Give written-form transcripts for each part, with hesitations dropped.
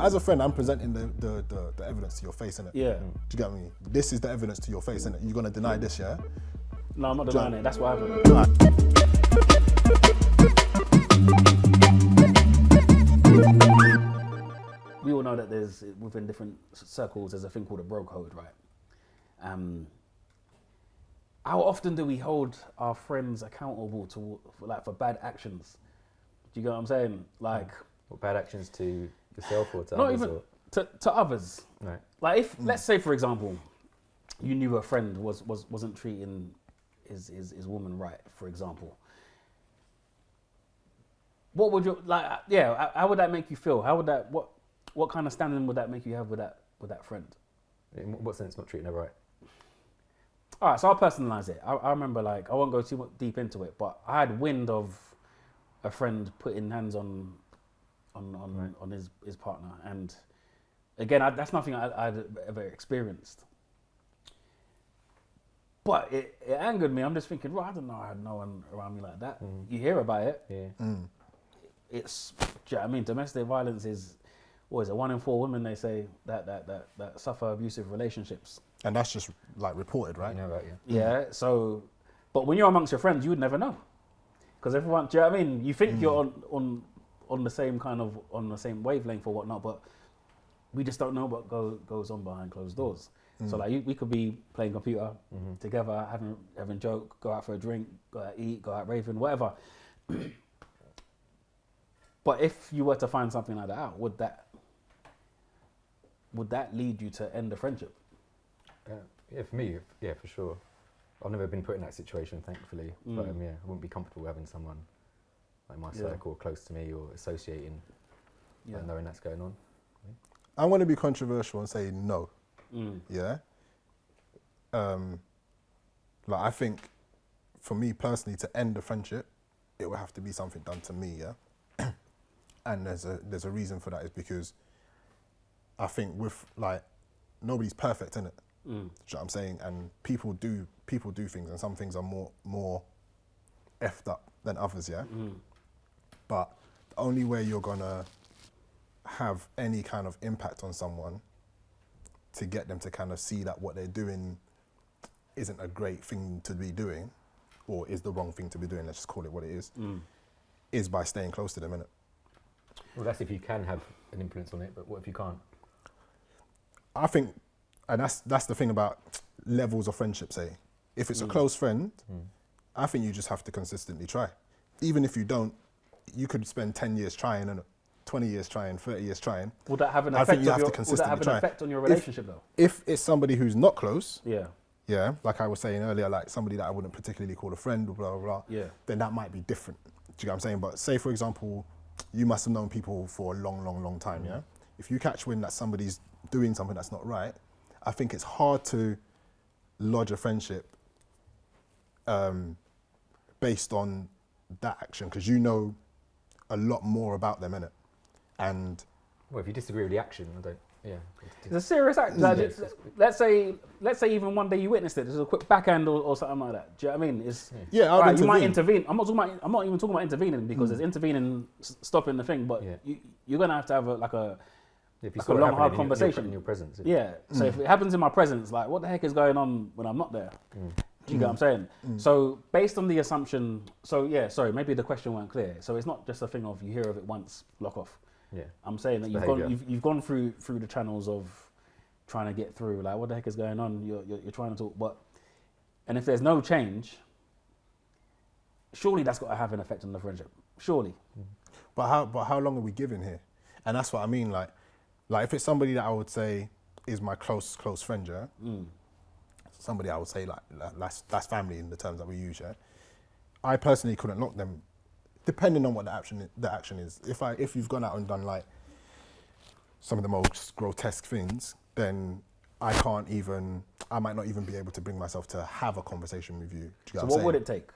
as a friend, I'm presenting the evidence to your face, innit? Yeah. Do you get me? This is the evidence to your face, innit? You're gonna deny this, yeah? No, I'm not denying it. That's what happened. We all know that there's, within different circles, there's a thing called a bro code, right? How often do we hold our friends accountable for bad actions? Do you get what I'm saying? Like, what bad actions to yourself or to not others? even to others. Right. Like, if let's say, for example, you knew a friend wasn't treating his woman right, for example. What would you like? Yeah, how would that make you feel? How would that what kind of standing would that make you have with that friend? In what sense not treating her right? All right, so I'll personalize it. I remember, like, I won't go too much deep into it, but I had wind of a friend putting hands on his partner, and again, that's nothing I'd ever experienced. But it angered me. I'm just thinking, well, I don't know, I had no one around me like that. You hear about it. Yeah. It's, do you know what I mean? Domestic violence is, what is it, 1 in 4 women, they say, that suffer abusive relationships. And that's just like reported, right? You know about Yeah, so, but when you're amongst your friends, you would never know. Because everyone, do you know what I mean? You think you're on the same on the same wavelength or whatnot, but we just don't know what goes on behind closed doors. So like, we could be playing computer together, having a joke, go out for a drink, go out eat, go out raving, whatever. But if you were to find something like that out, would that lead you to end the friendship? Yeah, for me, yeah, for sure. I've never been put in that situation, thankfully. But yeah, I wouldn't be comfortable having someone like my circle close to me or associating, knowing that's going on. I'm going to be controversial and say no. Yeah. Like, I think for me personally, to end the friendship, it would have to be something done to me. Yeah. And there's a reason for that, is because I think with, like, nobody's perfect, innit? Do you know what I'm saying? And people do things, and some things are more effed up than others, yeah? But the only way you're gonna have any kind of impact on someone to get them to kind of see that what they're doing isn't a great thing to be doing, or is the wrong thing to be doing, let's just call it what it is by staying close to them, innit? Well, that's if you can have an influence on it, but what if you can't? I think, and that's the thing about levels of friendship, say. If it's a close friend, I think you just have to consistently try. Even if you don't, you could spend 10 years trying, and 20 years trying, 30 years trying. Would that have an I effect think you have to consistently try. effect on your relationship, though? If it's somebody who's not close, Yeah. like I was saying earlier, like somebody that I wouldn't particularly call a friend, blah, blah, blah, then that might be different. Do you get what I'm saying? But say, for example, you must have known people for a long, long, long time, yeah? If you catch wind that somebody's doing something that's not right, I think it's hard to lodge a friendship based on that action, because you know a lot more about them, innit? And well, if you disagree with the action, I don't. Yeah, it's a serious act. Like, let's say even one day you witnessed it. There's a quick backhand or something like that. Do you know what I mean? It's, you might intervene. I'm not even talking about intervening, because there's intervening, stopping the thing. But you're gonna have to have a long, hard conversation in your presence. Yeah. So if it happens in my presence, like, what the heck is going on when I'm not there? Do you get what I'm saying? So based on the assumption, maybe the question weren't clear. So it's not just a thing of you hear of it once, block off. Yeah. I'm saying that you've gone through the channels of trying to get through. Like, what the heck is going on? You're trying to talk, and if there's no change, surely that's got to have an effect on the friendship. Surely. But how long are we giving here? And that's what I mean. Like if it's somebody that I would say is my close friend, yeah. Somebody I would say like that's family in the terms that we use, yeah. I personally couldn't lock them, depending on what the action is. If you've gone out and done like some of the most grotesque things, then I might not even be able to bring myself to have a conversation with you. Do you get So what would it take?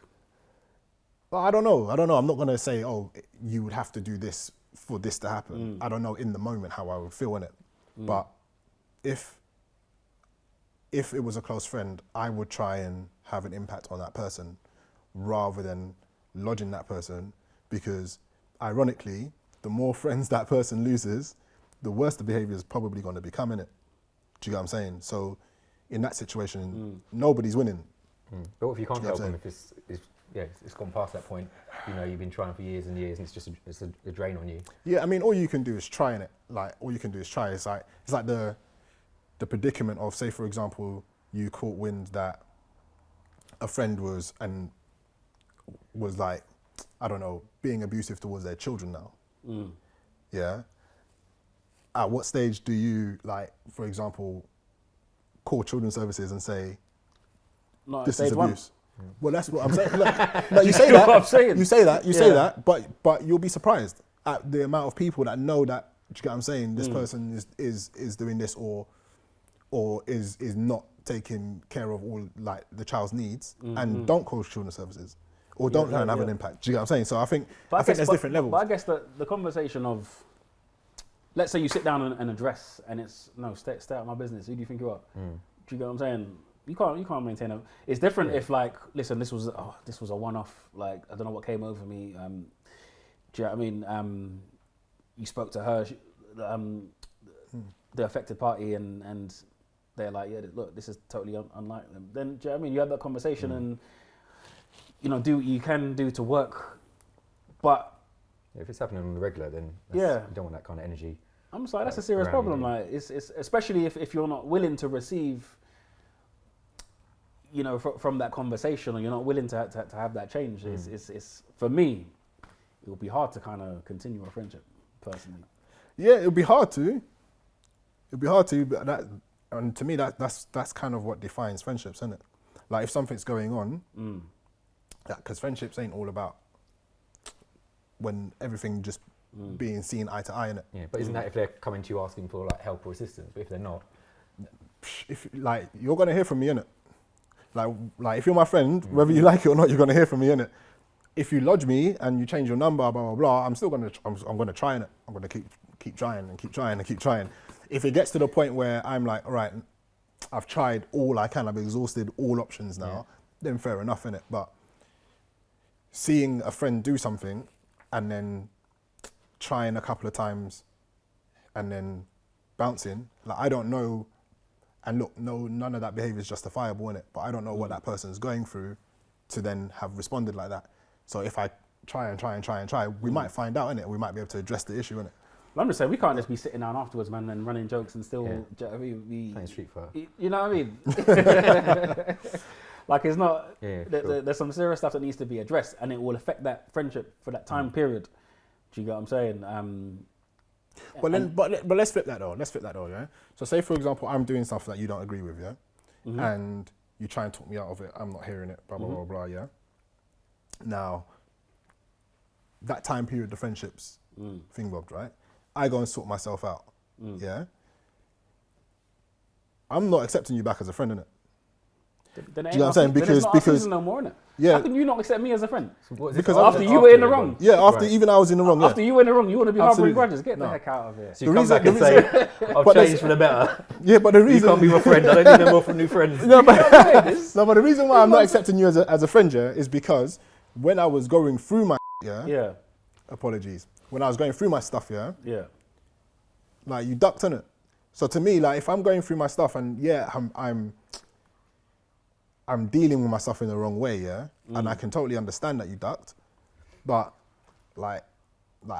Well, I don't know. I'm not gonna say, oh, you would have to do this for this to happen. I don't know in the moment how I would feel in it. But if it was a close friend, I would try and have an impact on that person rather than lodging that person, because ironically, the more friends that person loses, the worse the behavior is probably going to become, innit? Do you get what I'm saying? So in that situation, nobody's winning. But what if you can't Do you know help what I'm them if it's gone past that point? You know, you've been trying for years and years, and it's just a drain on you. Yeah, I mean, all you can do is try, innit? Like, all you can do is try. It's like the predicament of, say, for example, you caught wind that a friend was like, I don't know, being abusive towards their children now. Yeah. At what stage do you, like, for example, call children's services and say, Not this at is stage abuse? one. Well, that's what I'm saying. Like, you say You know that. what I'm saying? You say that. You say Yeah. that. But you'll be surprised at the amount of people that know that. Do you get what I'm saying? This person is doing this or is not taking care of all, like, the child's needs and don't call children's services or don't try and have an impact. Do you get what I'm saying? So I think there's different levels. But I guess the conversation of, let's say you sit down and address, and it's, no, stay out of my business. Who do you think you are? Do you get what I'm saying? You can't maintain it. It's different if, like, listen, this was a one-off. Like, I don't know what came over me. Do you know what I mean? You spoke to her, the affected party, and they're like, yeah, look, this is totally unlike them. Then, do you know what I mean? You have that conversation, and you know, do what you can do to work, but If it's happening on the regular, then you don't want that kind of energy. I'm sorry, that's a serious problem. Like, it's especially if you're not willing to receive, you know, from that conversation, or you're not willing to have that change. It's for me, it will be hard to kind of continue a friendship, personally. Yeah, it'll be hard to. But and to me, that's kind of what defines friendships, isn't it? Like, if something's going on, because friendships ain't all about when everything just being seen eye to eye, innit? Yeah, but isn't that if they're coming to you asking for, like, help or assistance? But if they're not, If, like, you're gonna hear from me, innit? Like if you're my friend, whether you like it or not, you're gonna hear from me, innit? If you lodge me and you change your number, blah blah blah, I'm still gonna I'm gonna try, innit? I'm gonna keep trying and keep trying and keep trying. If it gets to the point where I'm like, all right, I've tried all I can, I've exhausted all options now, then fair enough, innit? But seeing a friend do something and then trying a couple of times and then bouncing, like, I don't know. And look, no, none of that behaviour is justifiable, innit? But I don't know what that person's going through to then have responded like that. So if I try and try, we might find out, innit? We might be able to address the issue, innit? I'm just saying, we can't just be sitting down afterwards, man, and running jokes and still, do you know what I mean? playing street fighter. You know what I mean? Like, it's not, Yeah, there's some serious stuff that needs to be addressed, and it will affect that friendship for that time period. Do you get what I'm saying? But let's flip that though, yeah? So say, for example, I'm doing stuff that you don't agree with, yeah? And you try and talk me out of it, I'm not hearing it, blah, blah, blah, blah, yeah? Now, that time period, the friendships thing, Bob, right? I go and sort myself out, yeah? I'm not accepting you back as a friend, innit? Then Do you know what I'm saying? Because no more, innit? yeah. How can you not accept me as a friend? Because After you were in the wrong. Yeah, after even I was in the wrong. After you were in the wrong, you want to be harboring Absolutely. grudges. Get the No. heck out of here. So you come back and say, I've changed for the better. Yeah, but the You reason can't be my friend. I don't need no more from new friends. no, but the reason why I'm not accepting you as a friend, yeah, is because when I was going through my Yeah, apologies, when I was going through my stuff, yeah, yeah. like, you ducked on it. So to me, like, if I'm going through my stuff and I'm dealing with myself in the wrong way, yeah, and I can totally understand that you ducked, but like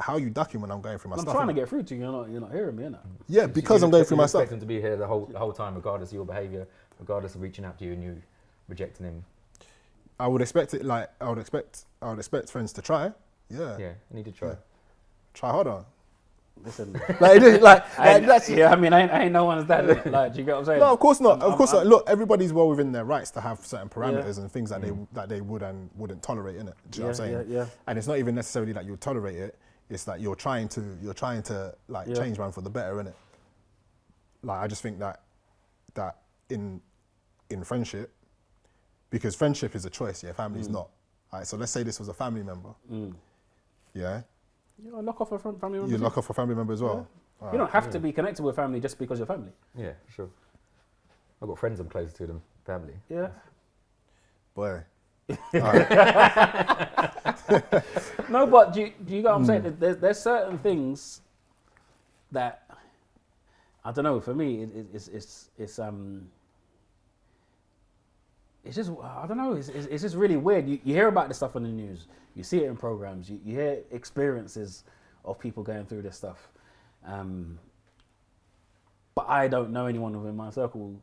how you ducking when I'm going through my I'm stuff? trying to get through to you. You're not hearing me, innit? Yeah, because I'm going through my stuff. You expect him to be here the whole time, regardless of your behaviour, regardless of reaching out to you and you rejecting him. I would expect it. Like, I would expect friends to try. Yeah. Yeah, I need to try. Try harder. Listen, Like, it is, that's. yeah, I mean, I ain't no one's dad. Like, do you get what I'm saying? No, of course not. Of course not. Look, everybody's well within their rights to have certain parameters Yeah. and things that they would and wouldn't tolerate, innit? Do you know what I'm saying? Yeah. And it's not even necessarily that you'll tolerate it. It's that you're trying to like change man for the better, innit? Like, I just think that in friendship, because friendship is a choice, yeah, family's not. All right, so let's say this was a family member. Yeah. You lock off a family member. You lock off a family member as well. You don't have to be connected with family just because you're family. Yeah, sure. I've got friends I'm closer to than family. Yeah. Boy. No, but do you get what I'm saying? There's certain things that I don't know. For me, it's just, I don't know. It's just really weird. You hear about this stuff on the news. You see it in programs. You hear experiences of people going through this stuff. But I don't know anyone within my circle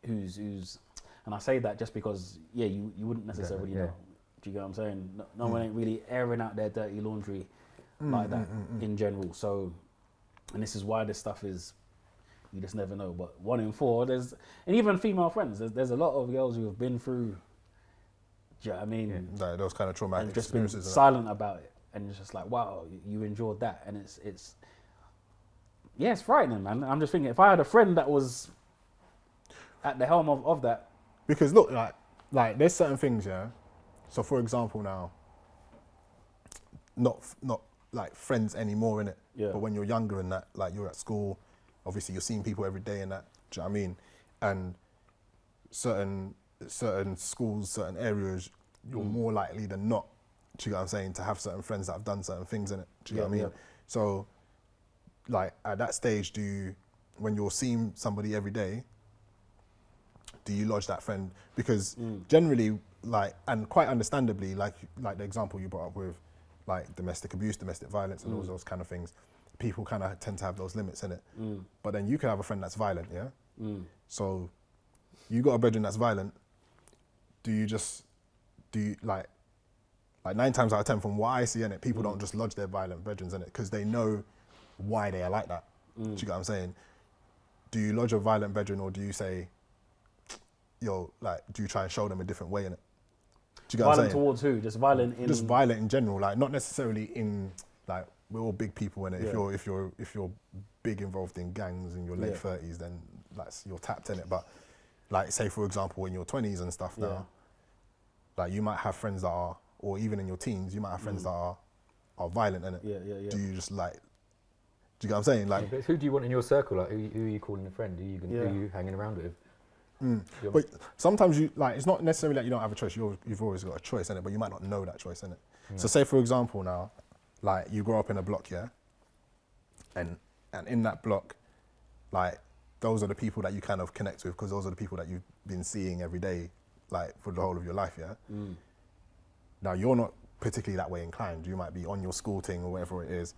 who's, and I say that just because, you wouldn't necessarily know. Do you get what I'm saying? No one ain't really airing out their dirty laundry like that in general. So, and this is why this stuff is, you just never know. But 1 in 4, and even female friends, there's a lot of girls who have been through, do you know what I mean? Like those kind of traumatic and just been experiences. silent about it. And it's just like, wow, you endured that. And it's frightening, man. I'm just thinking, if I had a friend that was at the helm of that. Because look, like there's certain things, yeah. So for example now, not like friends anymore, innit? Yeah. But when you're younger and that, like you're at school, obviously you're seeing people every day and that, do you know what I mean? And certain schools, certain areas, you're more likely than not, do you get what I'm saying, to have certain friends that have done certain things in it. Do you get what I mean? Yeah. So like at that stage, when you're seeing somebody every day, do you lodge that friend? Because generally, like, and quite understandably, like the example you brought up with like domestic abuse, domestic violence and all those kind of things, people kind of tend to have those limits in it. But then you can have a friend that's violent, yeah? So you got a brethren that's violent, do you like 9 times out of 10 from what I see in it, people don't just lodge their violent brethren in it because they know why they are like that. Do you get what I'm saying? Do you lodge a violent brethren, or do you say, do you try and show them a different way in it? Do you get what I'm saying? Violent towards who? Just violent in... Just violent in general, like not necessarily in, like, we're all big people in it. Yeah. If you're big involved in gangs in your late 30s, then you're tapped in it. But like, say for example, in your 20s and stuff now, like you might have friends that are, or even in your teens, you might have friends that are violent in it. Yeah. Do you just like, do you get what I'm saying? Like, but who do you want in your circle? Like, who are you calling a friend? Who are you hanging around with? But sometimes you, like, it's not necessarily that you don't have a choice. You've always got a choice in it, but you might not know that choice in it. So say for example now, like you grow up in a block, yeah, and in that block, like those are the people that you kind of connect with because those are the people that you've been seeing every day, like for the whole of your life, yeah. Now you're not particularly that way inclined. You might be on your school thing or whatever it is,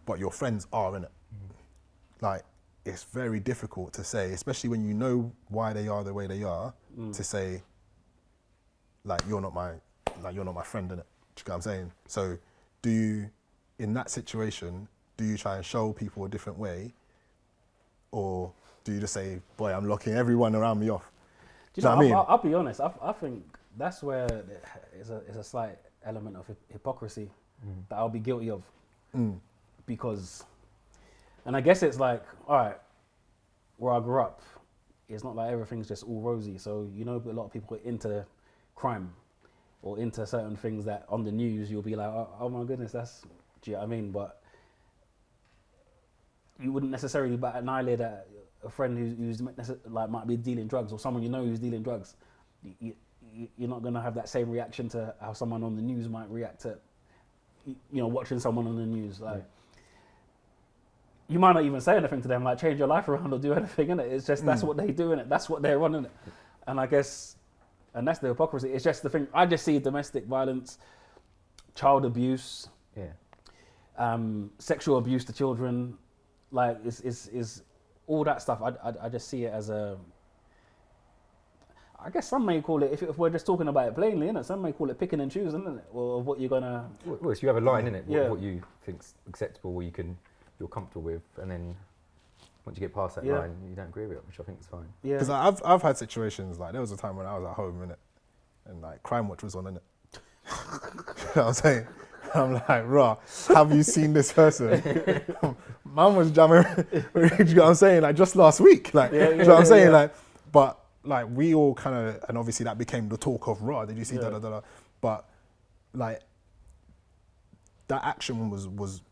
but your friends are in it. Like, it's very difficult to say, especially when you know why they are the way they are, to say, like, you're not my friend, innit? Do you get what I'm saying? So do you, in that situation, do you try and show people a different way? Or do you just say, boy, I'm locking everyone around me off? Do you know what I mean? I'll be honest, I think that's where it's a slight element of hypocrisy that I'll be guilty of. Because, and I guess it's like, all right, where I grew up, it's not like everything's just all rosy. So, you know, a lot of people are into crime or into certain things that on the news, you'll be like, oh my goodness, do you know what I mean? But you wouldn't necessarily bat an eyelid at a friend who's like might be dealing drugs, or someone you know who's dealing drugs. You're not going to have that same reaction to how someone on the news might react to, watching someone on the news. Like, you might not even say anything to them, like change your life around or do anything, innit? It's just, that's what they do, innit? That's what they're on, innit? And I guess, and that's the hypocrisy. It's just the thing, I just see domestic violence, child abuse, sexual abuse to children, like, is all that stuff. I just see it as I guess some may call it, if we're just talking about it plainly, innit? Some may call it picking and choosing, innit? Or what you're gonna... Well, so you have a line, innit? What you think's acceptable, or you're comfortable with, and then once you get past that line, you don't agree with it, which I think is fine. Yeah. Because I've had situations, like there was a time when I was at home, innit? And like Crime Watch was on, innit? You know what I'm saying? I'm like, rah, have you seen this person? Man was jamming, you know what I'm saying? Like just last week, like, you know what I'm saying? Like, but like we all kind of, and obviously that became the talk of raw. Did you see da. But like that action was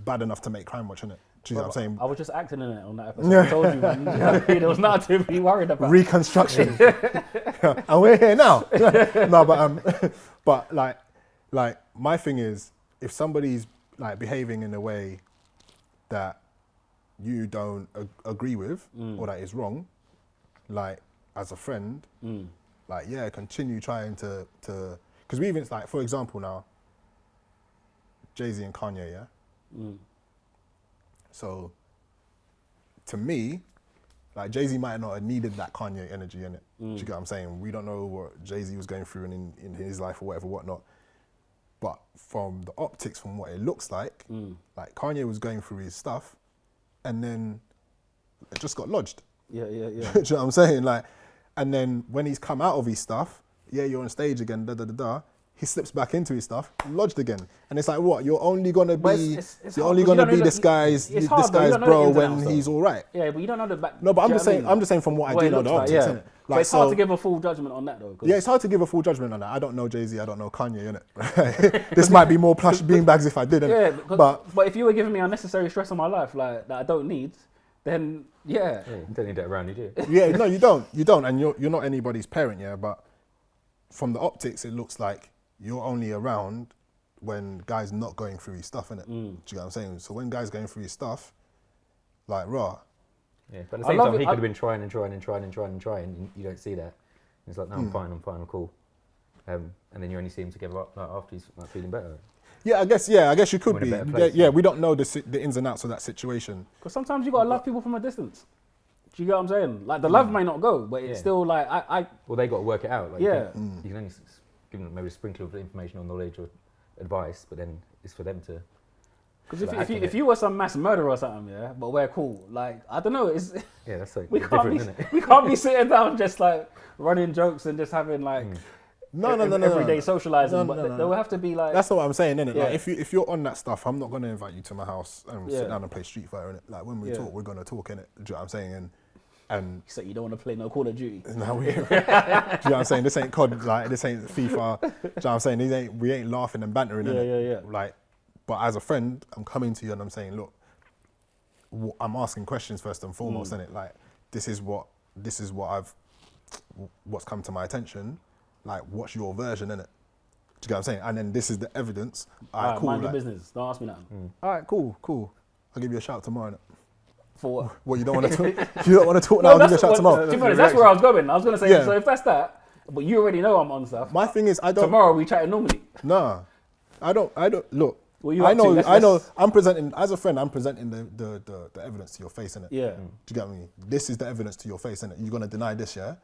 bad enough to make Crime Watch, innit? Do you know what I'm saying? I was just acting in it on that episode. I told you, man. There was nothing to be worried about. Reconstruction. And we're here now. No, but like my thing is, if somebody's like behaving in a way that you don't agree with or that is wrong, like as a friend, like yeah, continue trying to because we even like for example now, Jay-Z and Kanye, yeah. So to me, like Jay-Z might not have needed that Kanye energy in it. Do you get what I'm saying? We don't know what Jay-Z was going through in his life or whatever, whatnot. But from the optics, from what it looks like Kanye was going through his stuff, and then it just got lodged. Yeah. Do you know what I'm saying? Like, and then when he's come out of his stuff, yeah, you're on stage again, he slips back into his stuff, lodged again, and it's like, what? You're only gonna be, you're only gonna be this guy's bro when he's all right. Yeah, but you don't know the back. No, but I'm just saying from what I do know the optics. Innit? But it's hard to give a full judgment on that though. Yeah, it's hard to give a full judgment on that. I don't know Jay-Z, I don't know Kanye, innit? This might be more plush beanbags if I didn't. Yeah, but if you were giving me unnecessary stress on my life, like that I don't need, then yeah. You don't need that around you, do you? Yeah, no, you don't, and you're not anybody's parent, yeah. But from the optics, it looks like you're only around when guys not going through his stuff, innit? Do you get what I'm saying? So when guys going through his stuff, like raw. Yeah, but at the same time, he could have been trying, and you don't see that. It's like, no, I'm fine, I'm cool. And then you only see him together after he's like, feeling better. Yeah, I guess you could be. Place, yeah, we don't know the ins and outs of that situation. Because sometimes you gotta love people from a distance. Do you get what I'm saying? Like the love may not go, but it's still like Well, they got to work it out. Like, yeah. You can only give them maybe a sprinkle of information or knowledge or advice, but then it's for them to. Because if you were some mass murderer or something, yeah, but we're cool. Like I don't know, it's that's like different, isn't it? We can't be sitting down just like running jokes and just having like everyday socializing. But there will have to be like. That's not what I'm saying, innit? Yeah. Like if you're on that stuff, I'm not gonna invite you to my house and sit down and play Street Fighter, innit? Like when we talk, we're gonna talk, innit? Do you know what I'm saying? And so you don't want to play no Call of Duty. No, do you know what I'm saying? This ain't COD, like this ain't FIFA. Do you know what I'm saying? We ain't laughing and bantering, innit? Yeah. Like, but as a friend, I'm coming to you and I'm saying, look, I'm asking questions first and foremost, innit? Like, this is what's come to my attention. Like, what's your version, innit? Do you get what I'm saying? And then this is the evidence. All right, cool. Mind your business. Don't ask me nothing. All right, cool. I'll give you a shout tomorrow, innit? For what? What, you don't want to talk? You don't want to talk now? I'll give you a shout tomorrow. That's where I was going. I was going to say, so if that's that, but you already know I'm on stuff. My thing is, I don't. Tomorrow we chatting normally. Nah, I don't. Look. I know. I'm presenting as a friend. I'm presenting the evidence to your face, innit? Yeah. Do you get me? This is the evidence to your face, innit? You're gonna deny this, yeah?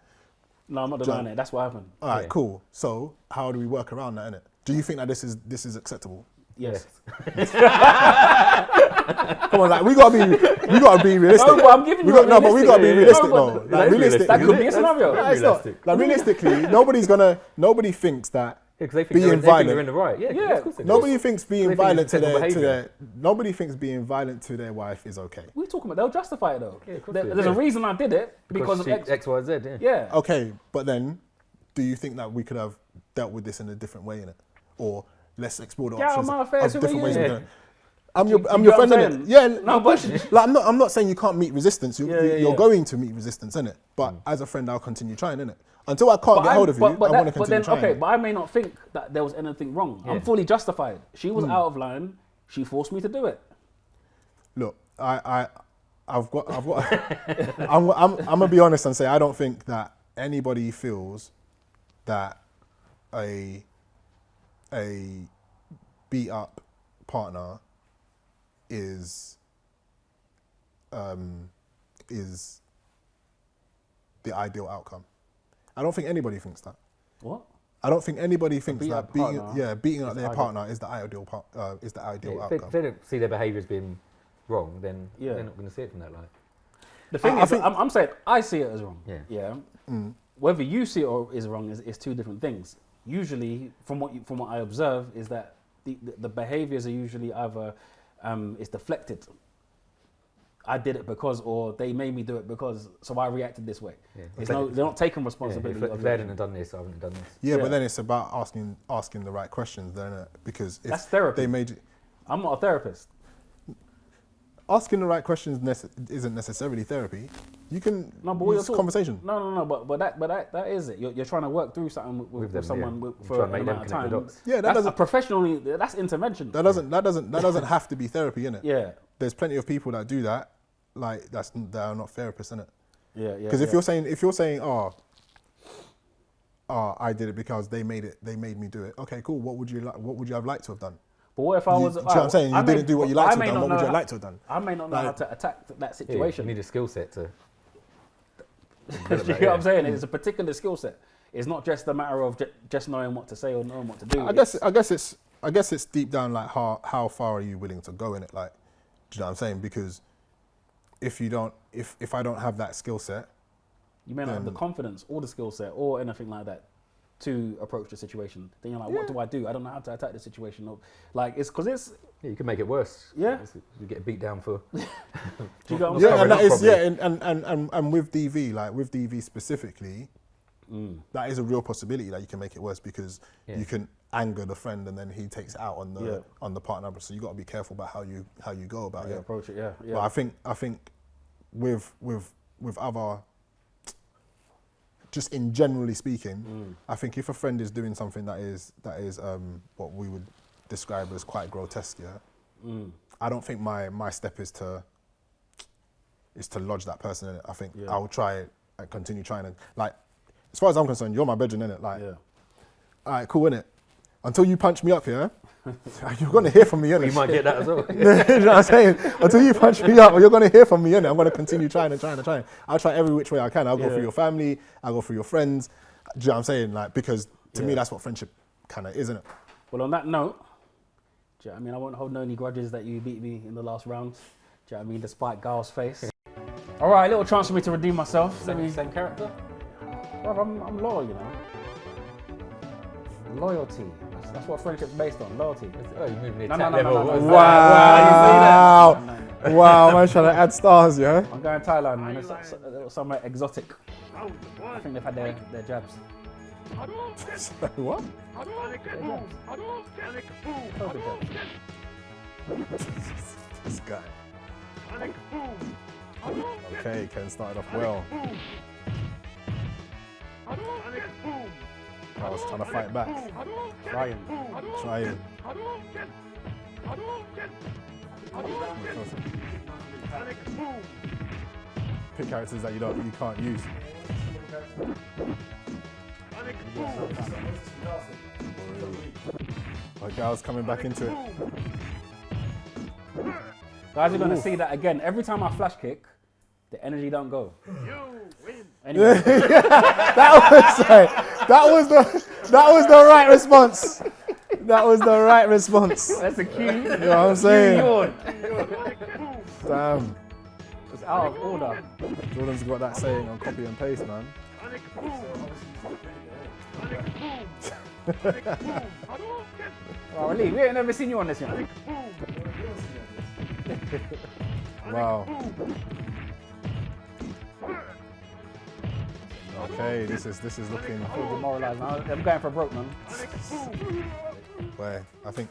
No, I'm not denying it. That's what happened. All right, cool. So how do we work around that, innit? Do you think that this is acceptable? Yes. Come on, like we gotta be realistic. No, but I'm giving you. We gotta be realistic though. Like realistic. That could be a scenario. It's not. Like realistically, nobody thinks that. Because they think being they're violent in the right. Yeah. Of course nobody thinks being violent to their wife is okay. We're talking about they'll justify it though. Yeah, of course There's a reason I did it because of X, Y, Z. Yeah. Okay, but then, do you think that we could have dealt with this in a different way, innit? Or let's explore the options of different ways. I'm your friend, innit? Yeah. No, but like I'm not saying you can't meet resistance. You're going to meet resistance, innit? But as a friend, I'll continue trying, innit? Until I can't get hold of you, I want to continue trying. Okay, but I may not think that there was anything wrong. I'm fully justified. She was out of line. She forced me to do it. Look, I've got. I'm gonna be honest and say I don't think that anybody feels that a beat up partner is the ideal outcome. I don't think anybody thinks that. What? I don't think anybody thinks that beating up their ideal. partner is the ideal outcome. If they don't see their behaviour as being wrong, then they're not going to see it from that light. The thing is, I'm saying I see it as wrong. Yeah. Whether you see it as wrong is two different things. Usually, from what I observe, is that the behaviours are usually either it's deflected. I did it because, or they made me do it because, so I reacted this way. Yeah. They're not taking responsibility. If they hadn't done this, I wouldn't have done this. Yeah, but then it's about asking the right questions, then, because if that's therapy. They made you, I'm not a therapist. Asking the right questions isn't necessarily therapy. You can use conversation. No. But that is it. You're trying to work through something with someone for an amount of time. Yeah, that's intervention. That doesn't have to be therapy, innit? Yeah. there's plenty of people that do that. Like that are not therapists, innit? Yeah. Because if you're saying, oh, I did it because they made me do it. Okay, cool. What would you have liked to have done? But what if I was? Do you know what I'm saying? You didn't do what you liked to have done. What would you have liked to have done? I may not know how to attack that situation. You need a skill set to. Do you know what I'm saying? It's a particular skill set. It's not just a matter of just knowing what to say or knowing what to do. I guess it's deep down like how far are you willing to go in it? Like, do you know what I'm saying? Because if I don't have that skill set, you may not have the confidence or the skill set or anything like that to approach the situation. Then you're like, what do I do? I don't know how to attack the situation. Or, like, it's because it's... Yeah, you can make it worse. Yeah. You get beat down for... Do you get what I'm yeah, saying? and that is, yeah, and with DV, like with DV specifically, that is a real possibility that you can make it worse because you can anger the friend and then he takes it out on the partner. So you got to be careful about how you go about it. Approach it. Yeah. But I think with other, just in generally speaking, I think if a friend is doing something that is what we would describe as quite grotesque, I don't think my step is to lodge that person in it. I think I will try and continue trying to, like, as far as I'm concerned, you're my bedroom, innit? Like, all right, cool, innit? Until you punch me up here, you're going to hear from me, innit? You might get that as well. You know what I'm saying? Until you punch me up, you're going to hear from me, innit? I'm going to continue trying. I'll try every which way I can. I'll go through your family. I'll go through your friends. Do you know what I'm saying? Like, because to me, that's what friendship kind of is, isn't it? Well, on that note, do you know what I mean? I won't hold no any grudges that you beat me in the last round. Do you know what I mean? Despite Gal's face. All right, little chance for me to redeem myself. Same character? Well, I'm loyal, you know. Loyalty. That's what friendship's based on. Loyalty. Oh, you're moving No. level. Wow. Wow, man, trying to add stars, yeah? I'm going Thailand, man. It's somewhere exotic. I think they've had their jabs. What? This guy. Okay, Ken started off well. I was trying to fight back. Trying. Pick characters that you can't use. My girl's coming back into it. Guys, you're gonna see that again. Every time I flash kick, the energy don't go. Anyway. That was the right response. That was the right response. That's a cue. You know what I'm saying? Damn. It's out of order. Jordan's got that saying on copy and paste, man. Wow, Lee, we ain't never seen you on this, you know. Wow. Okay, this is looking. Demoralised now. I'm going for broke, man. Wait, I think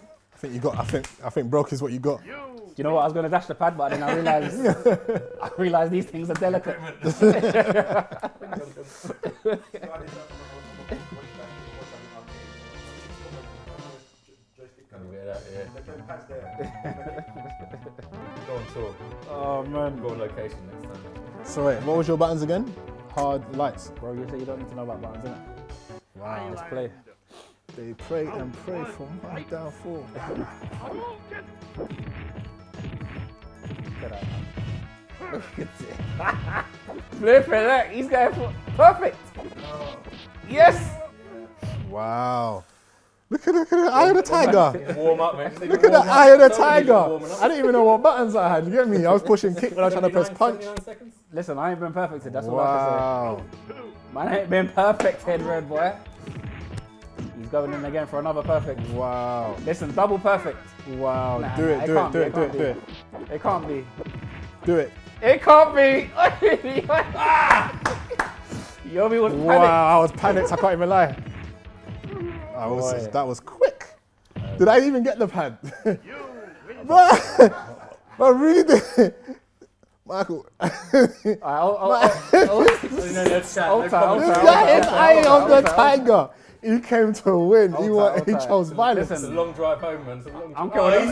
broke is what you got. Do you know what? I was going to dash the pad, but then I realised these things are delicate. Go on tour. Oh man. Go on location next time. So wait, what was your buttons again? Hard lights. Bro, you say you don't need to know about buttons, innit? Wow. Let's play. They pray and pray for my downfall. Look at that. Flip it, look, he's going for perfect. Yes. Wow. Look at the eye of the tiger. Warm up, man. Look at the eye of the tiger. I didn't even know what buttons I had. You get me? I was pushing kick when I was trying to press punch. Listen, I ain't been perfected. That's all I can say. Man ain't been perfected, red boy. He's going in again for another perfect. Wow. Listen, double perfect. Wow. Nah, Do it. It can't be. Do it. It can't be. Yomi was panicked. Wow, I was panicked. I can't even lie. That was quick. Did I even get the pad? But really did. Michael. This guy is eye of the tiger. He came to win. He chose violence. It's a long drive home, man. I'm killing.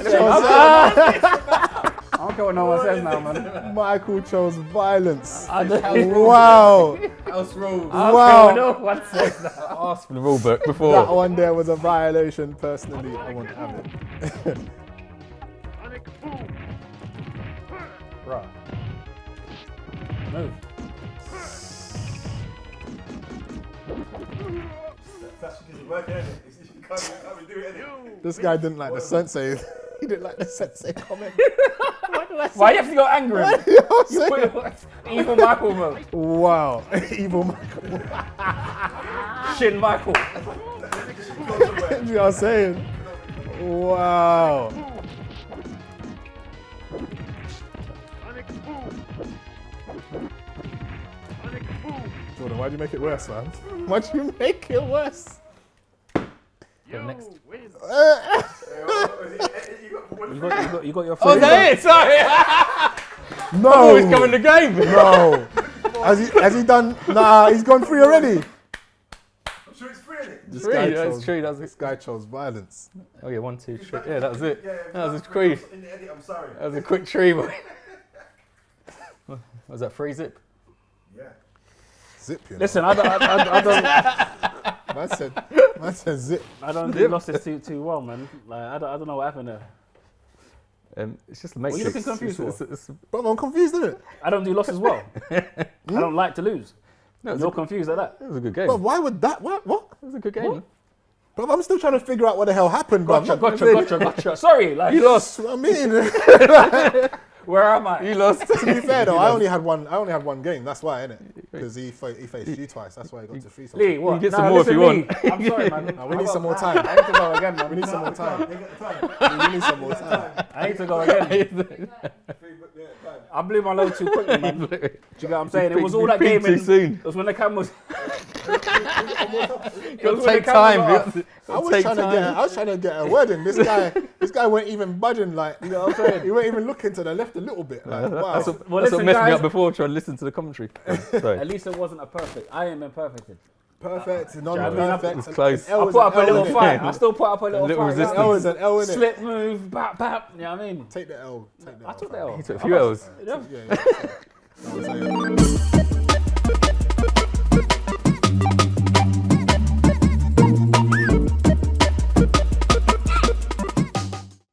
don't care what no one says now, man. Michael chose violence. I don't Wow. House rules. care Wow. what no one says now. I asked for the rule book before. That one there was a violation. Personally, I wouldn't have it. Right. Move. That's because it's working, isn't it? You can't do it, innit? This guy didn't like the sensei. He didn't like the sensei comment. Why you have to go angry? You know what I'm saying? Evil Michael mode. Wow. Evil Michael. Shin Michael. You know what I'm saying? Wow. Jordan, why'd you make it worse, man? Why'd you make it worse? Next. You got your Oh, is that it? Sorry. No. Oh, he's coming the game. No. Has he done? Nah, he's gone free already. I'm sure it's free, innit? This Free, guy that's chose- true. That's This guy chose violence. Oh yeah, 1, 2, 3. Yeah, that was it. That was a tree. In the edit, I'm sorry. That was a quick tree. Boy. Was that free zip? Yeah. Zip, you know. Listen, I don't Man said zip. think he lost this too well, man. Like I don't know what happened there. It's just the What are matrix. you looking confused for? It's- Bro, I'm confused, isn't it? I don't do losses well. I don't like to lose. no, it You're was, confused at that. it was a good game. But why would that? What? It was a good game. Bro, I'm still trying to figure out what the hell happened, bro. Gotcha. Sorry, like You lost. That's what I mean. where am I? You lost. To be fair though, I only had one game. That's why, innit? Because he faced you twice. That's why he got to free. Lee, what? You get Nah, some more if listen, you Lee, want. I'm sorry, man. No, we need some more time. I need to go again, man. We need some more time. They got the time. We need some more time. I need to go again. Time. I blew my load too quickly, man. Do you get what I'm saying? It was all that peaked game too soon. It was when the cameras. It'll take time. I was trying to get a word in. This guy weren't even budging. Like, you know what I'm saying? He weren't even looking to the left a little bit. Like, wow. That's what, Well, that's what listen, messed me guys. up before trying to listen to the commentary. Sorry. At least it wasn't a perfect. I am imperfected. Perfect, I non-perfect. It's close. An L I is put an up a L, little innit? fight. I still put up a little little fight. resistance. L is an L, innit? Slip move, bap, bap. You know what I mean? Take the L. Take the I L. took the L. He took a few L's. Yeah. Yeah. That was it.